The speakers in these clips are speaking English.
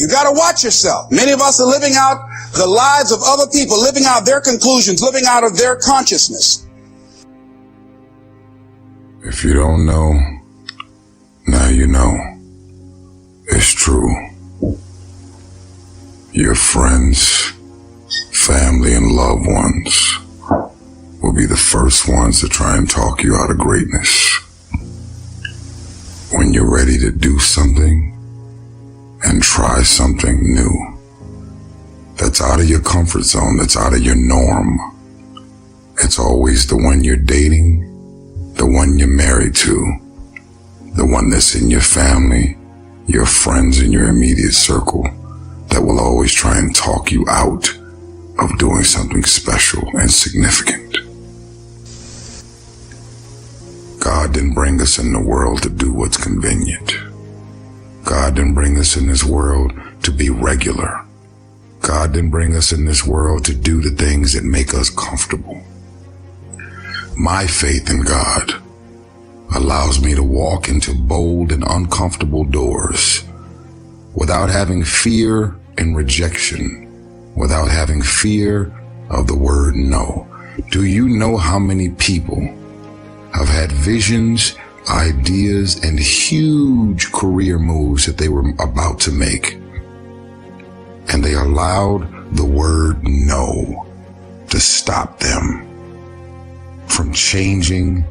You got to watch yourself. Many of us are living out the lives of other people, living out their conclusions, living out of their consciousness. If you don't know, now you know. It's true. Your friends, family, and loved ones will be the first ones to try and talk you out of greatness. When you're ready to do something and try something new that's out of your comfort zone, that's out of your norm, it's always the one you're dating, the one you're married to, the one that's in your family, your friends in your immediate circle, that will always try and talk you out of doing something special and significant. God didn't bring us in the world to do what's convenient. God didn't bring us in this world to be regular. God didn't bring us in this world to do the things that make us comfortable. My faith in God allows me to walk into bold and uncomfortable doors without having fear and rejection, without having fear of the word no. Do you know how many people have had visions, ideas, and huge career moves that they were about to make, and they allowed the word no to stop them from changing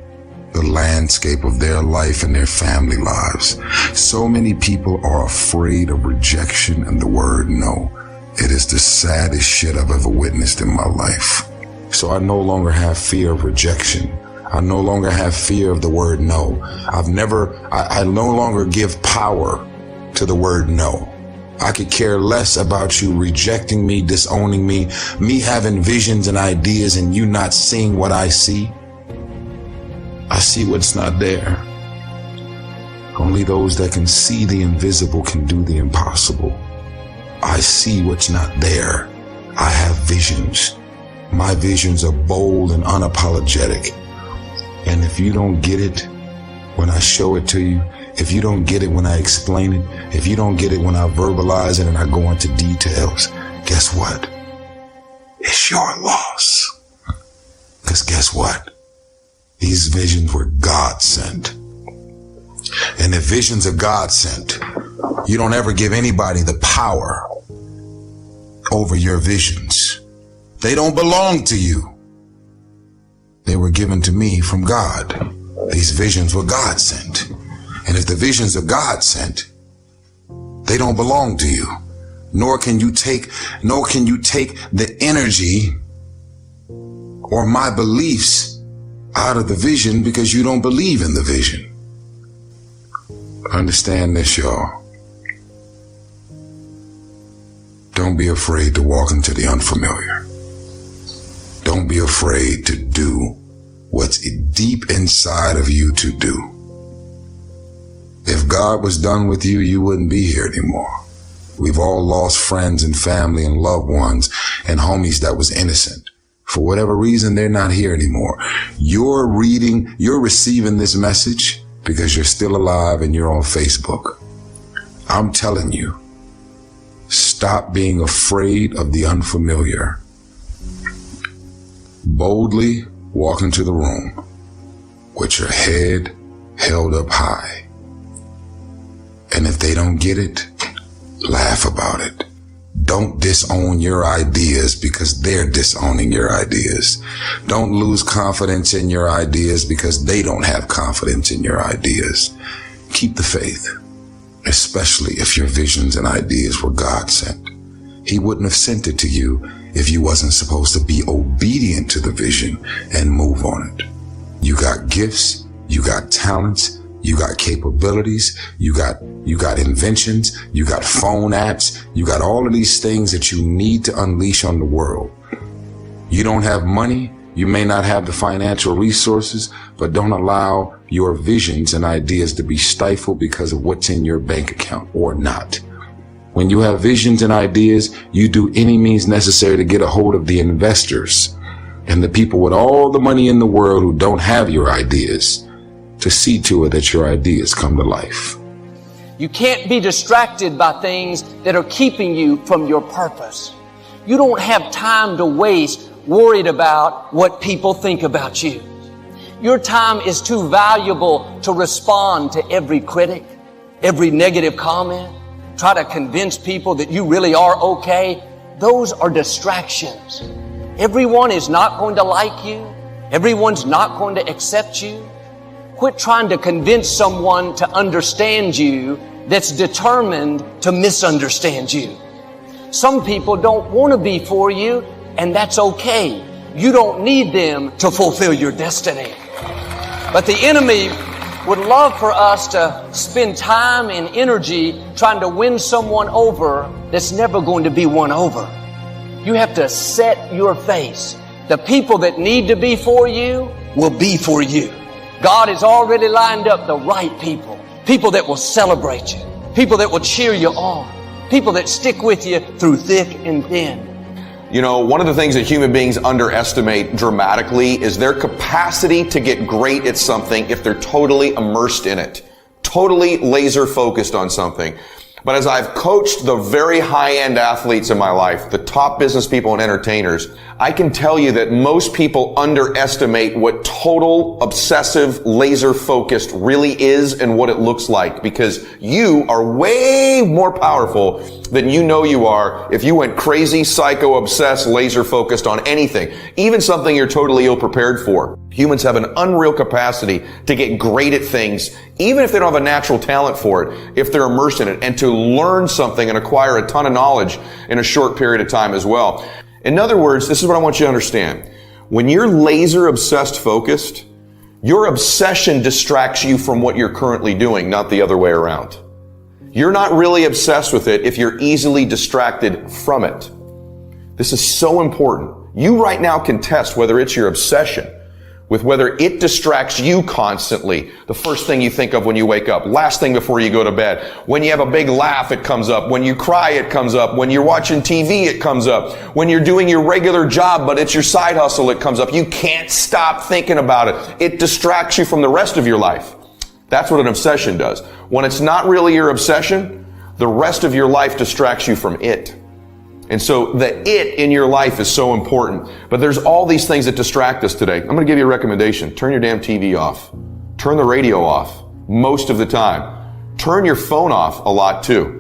the landscape of their life and their family lives? So many people are afraid of rejection and the word no. It is the saddest shit I've ever witnessed in my life. So I no longer have fear of rejection. I no longer have fear of the word no. I no longer give power to the word no. I could care less about you rejecting me, disowning me having visions and ideas and you not seeing what I see. I see what's not there. Only those that can see the invisible can do the impossible. I see what's not there. I have visions. My visions are bold and unapologetic. And if you don't get it when I show it to you, if you don't get it when I explain it, if you don't get it when I verbalize it and I go into details, guess what? It's your loss. Because guess what? These visions were God sent. And if visions are God sent, you don't ever give anybody the power over your visions. They don't belong to you. They were given to me from God. These visions were God sent. And if the visions are God sent, they don't belong to you. Nor can you take the energy or my beliefs out of the vision because you don't believe in the vision. Understand this, y'all. Don't be afraid to walk into the unfamiliar. Don't be afraid to do what's deep inside of you to do. If God was done with you, you wouldn't be here anymore. We've all lost friends and family and loved ones and homies that was innocent. For whatever reason, they're not here anymore. You're receiving this message because you're still alive and you're on Facebook. I'm telling you, stop being afraid of the unfamiliar. Boldly walk into the room with your head held up high. And if they don't get it, laugh about it. Don't disown your ideas because they're disowning your ideas. Don't lose confidence in your ideas because they don't have confidence in your ideas. Keep the faith, especially if your visions and ideas were God sent. He wouldn't have sent it to you if you wasn't supposed to be obedient to the vision and move on it. You got gifts, you got talents, you got capabilities, you got inventions, you got phone apps, you got all of these things that you need to unleash on the world. You don't have money, you may not have the financial resources, but don't allow your visions and ideas to be stifled because of what's in your bank account or not. When you have visions and ideas, you do any means necessary to get a hold of the investors and the people with all the money in the world who don't have your ideas, to see to it that your ideas come to life. You can't be distracted by things that are keeping you from your purpose. You don't have time to waste worried about what people think about you. Your time is too valuable to respond to every critic, every negative comment, try to convince people that you really are okay. Those are distractions. Everyone is not going to like you. Everyone's not going to accept you. Quit trying to convince someone to understand you that's determined to misunderstand you. Some people don't want to be for you, and that's okay. You don't need them to fulfill your destiny. But the enemy would love for us to spend time and energy trying to win someone over that's never going to be won over. You have to set your face. The people that need to be for you will be for you. God has already lined up the right people. People that will celebrate you. People that will cheer you on. People that stick with you through thick and thin. You know, one of the things that human beings underestimate dramatically is their capacity to get great at something if they're totally immersed in it, totally laser focused on something. But as I've coached the very high-end athletes in my life, the top business people and entertainers, I can tell you that most people underestimate what total, obsessive, laser-focused really is and what it looks like, because you are way more powerful than you know you are if you went crazy, psycho, obsessed, laser-focused on anything, even something you're totally ill-prepared for. Humans have an unreal capacity to get great at things, even if they don't have a natural talent for it, if they're immersed in it, and to learn something and acquire a ton of knowledge in a short period of time as well. In other words, this is what I want you to understand. When you're laser obsessed focused, your obsession distracts you from what you're currently doing, not the other way around. You're not really obsessed with it if you're easily distracted from it. This is so important. You right now can test whether it's your obsession with whether it distracts you constantly. The first thing you think of when you wake up, last thing before you go to bed. When you have a big laugh, it comes up. When you cry, it comes up. When you're watching TV, it comes up. When you're doing your regular job, but it's your side hustle, it comes up. You can't stop thinking about it. It distracts you from the rest of your life. That's what an obsession does. When it's not really your obsession, the rest of your life distracts you from it. And so the it in your life is so important. But there's all these things that distract us today. I'm going to give you a recommendation. Turn your damn TV off. Turn the radio off most of the time. Turn your phone off a lot too.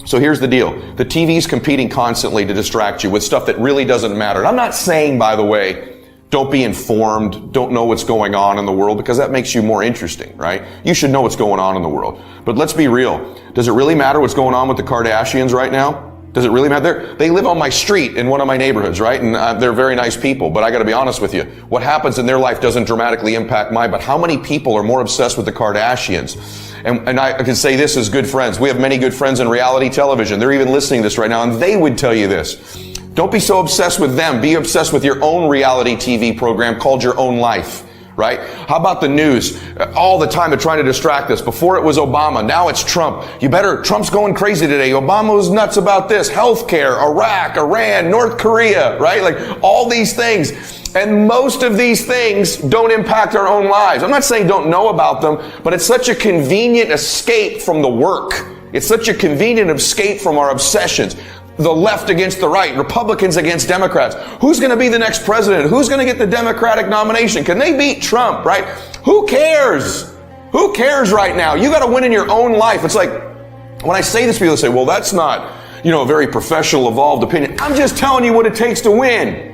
So here's the deal. The TV's competing constantly to distract you with stuff that really doesn't matter. And I'm not saying, by the way, don't be informed, don't know what's going on in the world, because that makes you more interesting, right? You should know what's going on in the world. But let's be real. Does it really matter what's going on with the Kardashians right now? Does it really matter? They live on my street in one of my neighborhoods, right? And they're very nice people, but I got to be honest with you. What happens in their life doesn't dramatically impact mine, but how many people are more obsessed with the Kardashians? And I can say this as good friends. We have many good friends in reality television. They're even listening to this right now, and they would tell you this. Don't be so obsessed with them. Be obsessed with your own reality TV program called Your Own Life. Right? How about the news? All the time they're trying to distract us. Before it was Obama, now it's Trump. Trump's going crazy today. Obama was nuts about this. Healthcare, Iraq, Iran, North Korea, right? Like all these things. And most of these things don't impact our own lives. I'm not saying don't know about them, but it's such a convenient escape from the work. It's such a convenient escape from our obsessions. The left against the right, Republicans against Democrats. Who's going to be the next president? Who's going to get the Democratic nomination? Can they beat Trump, right? Who cares? Who cares right now? You got to win in your own life. It's like, when I say this, people say, well, that's not, a very professional, evolved opinion. I'm just telling you what it takes to win.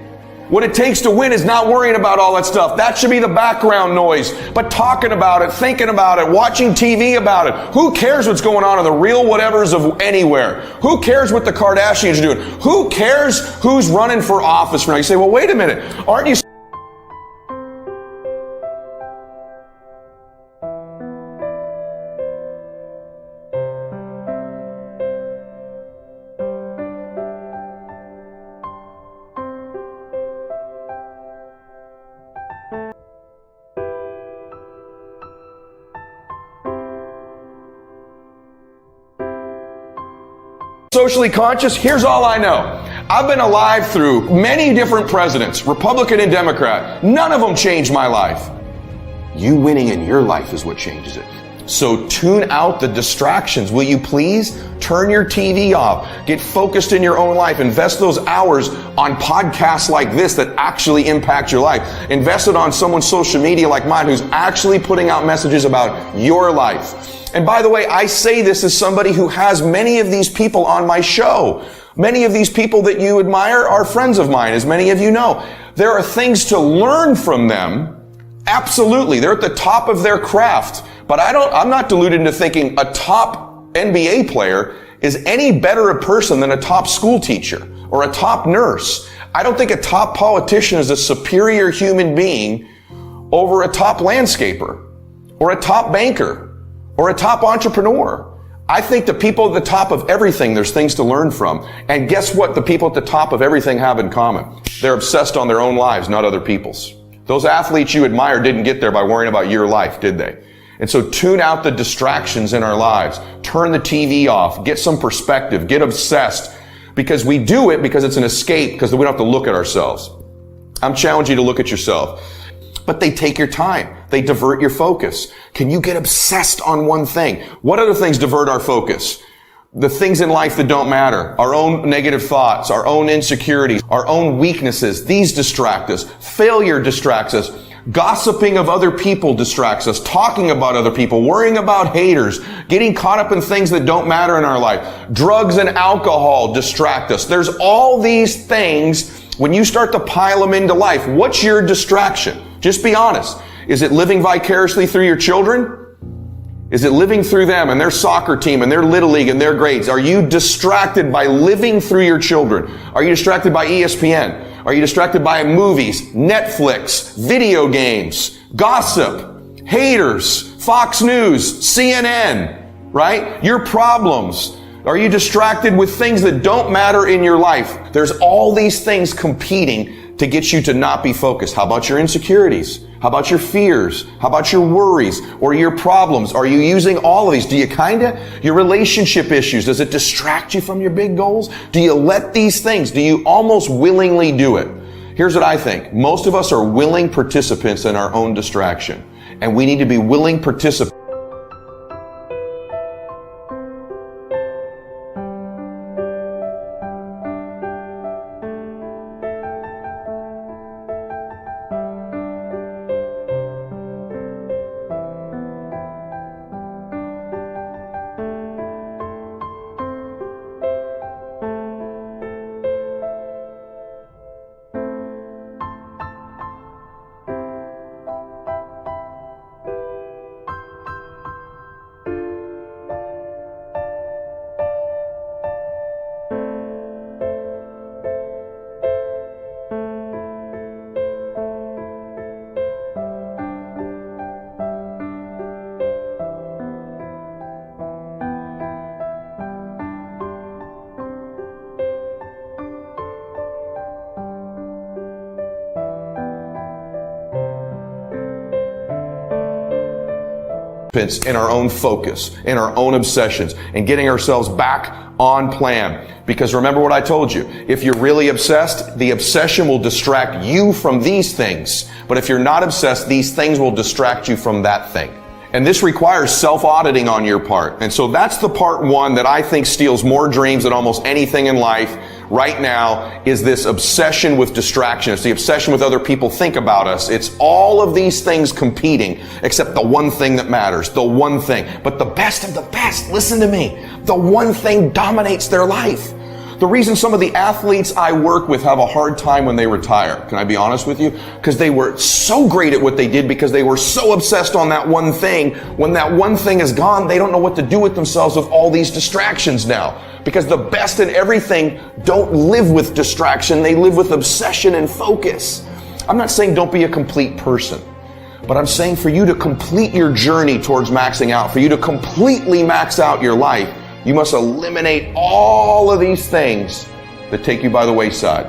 What it takes to win is not worrying about all that stuff. That should be the background noise. But talking about it, thinking about it, watching TV about it. Who cares what's going on in the real whatevers of anywhere? Who cares what the Kardashians are doing? Who cares who's running for office now? You say, well, wait a minute. Aren't you socially conscious? Here's all I know. I've been alive through many different presidents, Republican and Democrat. None of them changed my life. You winning in your life is what changes it. So tune out the distractions. Will you please? Turn your TV off. Get focused in your own life. Invest those hours on podcasts like this that actually impact your life. Invest it on someone's social media like mine who's actually putting out messages about your life. And by the way, I say this as somebody who has many of these people on my show. Many of these people that you admire are friends of mine, as many of you know. There are things to learn from them. Absolutely. They're at the top of their craft. But I'm not deluded into thinking a top NBA player is any better a person than a top school teacher or a top nurse. I don't think a top politician is a superior human being over a top landscaper or a top banker or a top entrepreneur. I think the people at the top of everything, there's things to learn from. And guess what the people at the top of everything have in common? They're obsessed on their own lives, not other people's. Those athletes you admire didn't get there by worrying about your life, did they? And so tune out the distractions in our lives. Turn the TV off. Get some perspective. Get obsessed. Because we do it because it's an escape, because we don't have to look at ourselves. I'm challenging you to look at yourself. But they take your time. They divert your focus. Can you get obsessed on one thing? What other things divert our focus? The things in life that don't matter. Our own negative thoughts, our own insecurities, our own weaknesses. These distract us. Failure distracts us. Gossiping of other people distracts us. Talking about other people. Worrying about haters. Getting caught up in things that don't matter in our life. Drugs and alcohol distract us. There's all these things. When you start to pile them into life, what's your distraction? Just be honest. Is it living vicariously through your children? Is it living through them and their soccer team and their little league and their grades? Are you distracted by living through your children? Are you distracted by ESPN? Are you distracted by movies, Netflix, video games, gossip, haters, Fox News, CNN, right? Your problems. Are you distracted with things that don't matter in your life? There's all these things competing to get you to not be focused. How about your insecurities? How about your fears? How about your worries or your problems? Are you using all of these? Do you your relationship issues, does it distract you from your big goals? Do you let these things, do you almost willingly do it? Here's what I think. Most of us are willing participants in our own distraction, and we need to be willing participants. In our own focus, in our own obsessions, and getting ourselves back on plan. Because remember what I told you, if you're really obsessed, the obsession will distract you from these things. But if you're not obsessed, these things will distract you from that thing. And this requires self-auditing on your part. And so that's the part one that I think steals more dreams than almost anything in life right now, is this obsession with distraction. It's the obsession with other people think about us. It's all of these things competing, except the one thing that matters, the one thing. But the best of the best, listen to me, the one thing dominates their life. The reason some of the athletes I work with have a hard time when they retire, can I be honest with you? Because they were so great at what they did, because they were so obsessed on that one thing. When that one thing is gone, they don't know what to do with themselves with all these distractions now. Because the best in everything don't live with distraction, they live with obsession and focus. I'm not saying don't be a complete person, but I'm saying for you to complete your journey towards maxing out, for you to completely max out your life, you must eliminate all of these things that take you by the wayside.